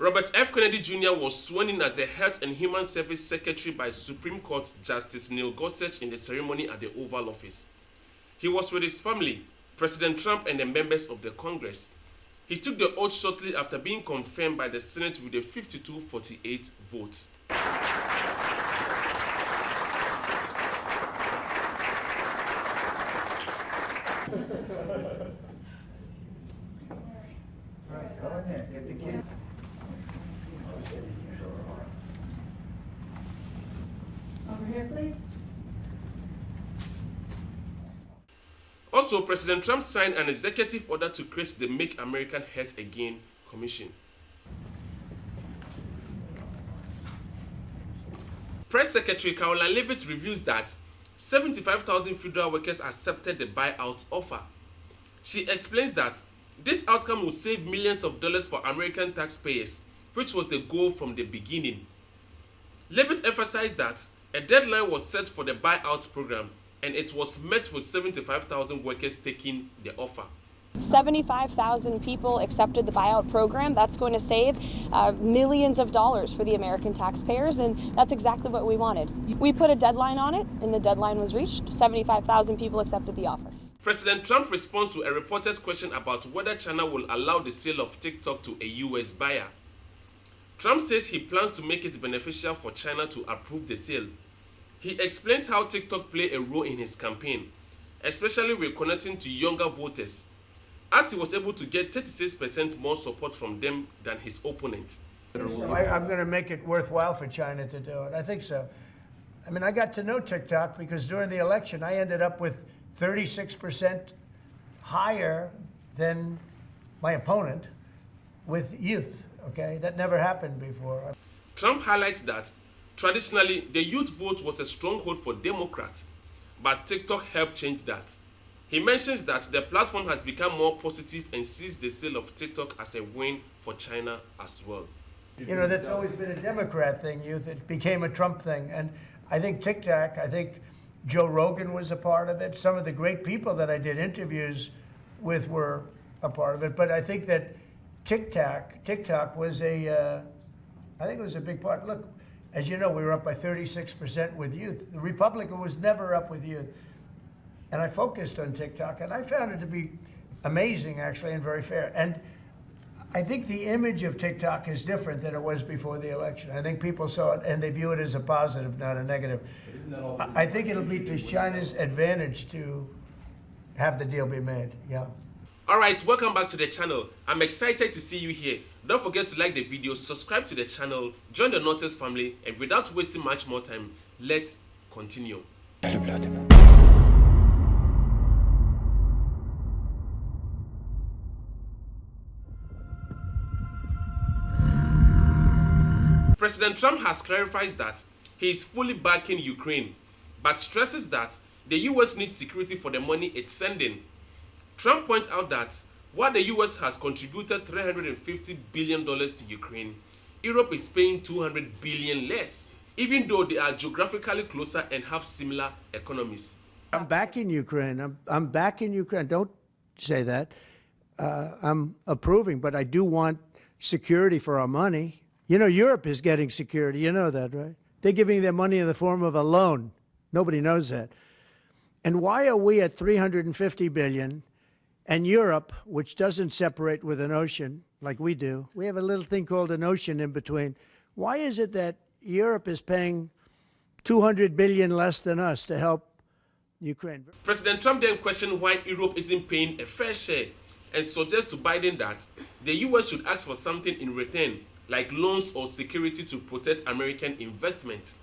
Robert F. Kennedy Jr. was sworn in as the Health and Human Service Secretary by Supreme Court Justice Neil Gorsuch in the ceremony at the Oval Office. He was with his family, President Trump, and the members of the Congress. He took the oath shortly after being confirmed by the Senate with a 52-48 vote. Over here, please. Also, President Trump signed an executive order to create the Make America Health Again Commission. Press Secretary Caroline Leavitt reveals that 75,000 federal workers accepted the buyout offer. She explains that this outcome will save millions of dollars for American taxpayers, which was the goal from the beginning. Leavitt emphasized that a deadline was set for the buyout program, and it was met with 75,000 workers taking the offer. 75,000 people accepted the buyout program. That's going to save millions of dollars for the American taxpayers, and that's exactly what we wanted. We put a deadline on it, and the deadline was reached. 75,000 people accepted the offer. President Trump responds to a reporter's question about whether China will allow the sale of TikTok to a U.S. buyer. Trump says he plans to make it beneficial for China to approve the sale. He explains how TikTok play a role in his campaign, especially with connecting to younger voters, as he was able to get 36% more support from them than his opponent. I'm going to make it worthwhile for China to do it. I think so. I mean, I got to know TikTok because during the election, I ended up with 36% higher than my opponent with youth, okay? That never happened before. Trump highlights that traditionally, the youth vote was a stronghold for Democrats, but TikTok helped change that. He mentions that the platform has become more positive and sees the sale of TikTok as a win for China as well. You know, that's always been a Democrat thing, youth. It became a Trump thing. And I think TikTok, I think Joe Rogan was a part of it. Some of the great people that I did interviews with were a part of it. But I think that TikTok was I think it was a big part. Look, as you know, we were up by 36% with youth. The Republican was never up with youth. And I focused on TikTok, and I found it to be amazing, actually, and very fair. And I think the image of TikTok is different than it was before the election. I think people saw it, and they view it as a positive, not a negative. I think it'll be to China's advantage to have the deal be made, yeah. Alright, welcome back to the channel. I'm excited to see you here. Don't forget to like the video, subscribe to the channel, join the Notice family, and without wasting much more time, let's continue. President Trump has clarified that he is fully backing Ukraine, but stresses that the US needs security for the money it's sending. Trump points out that while the US has contributed $350 billion to Ukraine, Europe is paying $200 billion less, even though they are geographically closer and have similar economies. I'm backing Ukraine. I'm backing Ukraine. Don't say that. I'm approving, but I do want security for our money. You know, Europe is getting security. You know that, right? They're giving their money in the form of a loan. Nobody knows that. And why are we at $350 billion and Europe, which doesn't separate with an ocean like we do, we have a little thing called an ocean in between. Why is it that Europe is paying $200 billion less than us to help Ukraine? President Trump then questioned why Europe isn't paying a fair share and suggests to Biden that the US should ask for something in return, like loans or security to protect American investments.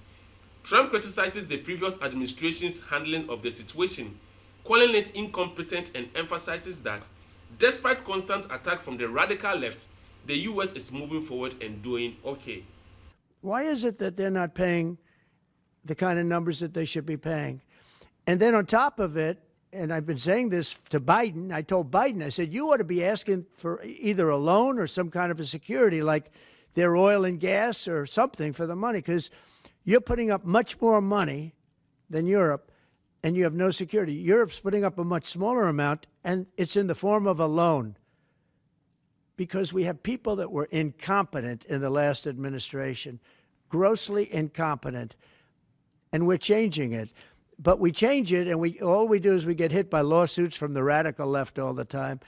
Trump criticizes the previous administration's handling of the situation, calling it incompetent, and emphasizes that despite constant attack from the radical left, the US is moving forward and doing okay. Why is it that they're not paying the kind of numbers that they should be paying? And then on top of it, and I've been saying this to Biden, I told Biden, I said, you ought to be asking for either a loan or some kind of a security, like their oil and gas or something for the money, because you're putting up much more money than Europe, and you have no security. Europe's putting up a much smaller amount, and it's in the form of a loan. because we have people that were incompetent in the last administration, grossly incompetent, and we're changing it. But we change it, and all we do is we get hit by lawsuits from the radical left all the time.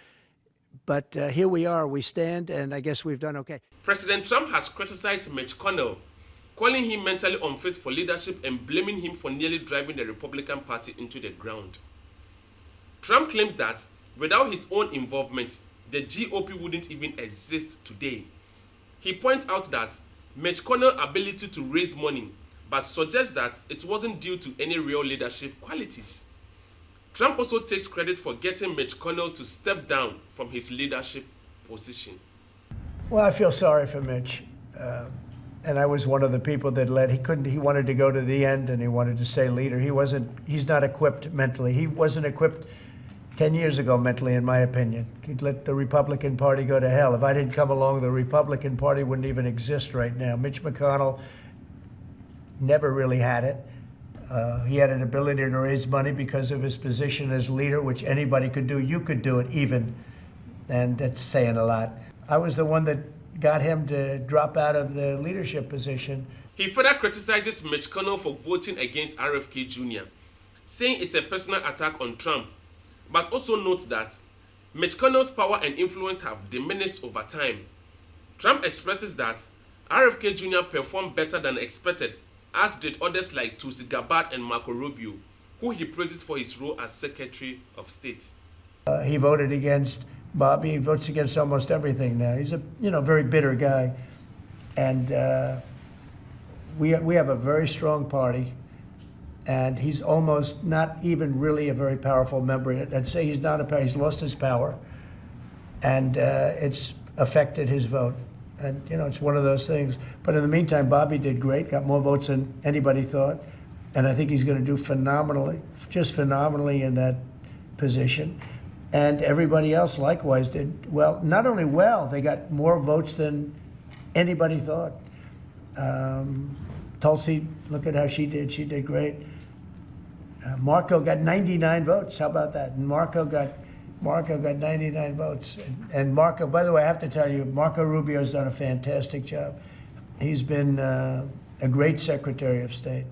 But here we are, we stand, and I guess we've done okay. President Trump has criticized McConnell, calling him mentally unfit for leadership and blaming him for nearly driving the Republican Party into the ground. Trump claims that without his own involvement, the GOP wouldn't even exist today. He points out that McConnell's ability to raise money, but suggests that it wasn't due to any real leadership qualities. Trump also takes credit for getting McConnell to step down from his leadership position. Well, I feel sorry for Mitch. And I was one of the people that led. He wanted to go to the end and he wanted to stay leader. He's not equipped mentally. He wasn't equipped 10 years ago mentally, in my opinion. He'd let the Republican Party go to hell. If I didn't come along, the Republican Party wouldn't even exist right now. Mitch McConnell never really had it. He had an ability to raise money because of his position as leader, which anybody could do. You could do it even, and that's saying a lot. I was the one that got him to drop out of the leadership position. He further criticizes McConnell for voting against RFK Jr., saying it's a personal attack on Trump, but also notes that McConnell's power and influence have diminished over time. Trump expresses that RFK Jr. performed better than expected, as did others like Tulsi Gabbard and Marco Rubio, who he praises for his role as Secretary of State. He voted against Bobby. He votes against almost everything now. He's a very bitter guy, and we have a very strong party, and he's almost not even really a very powerful member. I'd say he's not he's lost his power, and it's affected his vote. And, it's one of those things. But in the meantime, Bobby did great, got more votes than anybody thought. And I think he's going to do phenomenally, just phenomenally in that position. And everybody else likewise did well. Not only well, they got more votes than anybody thought. Tulsi, look at how she did. She did great. Marco got 99 votes. How about that? And Marco got 99 votes. And Marco, by the way, I have to tell you, Marco Rubio's done a fantastic job. He's been a great Secretary of State.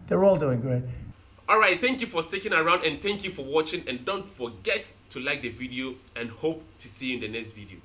They're all doing great. All right, thank you for sticking around and thank you for watching. And don't forget to like the video and hope to see you in the next video.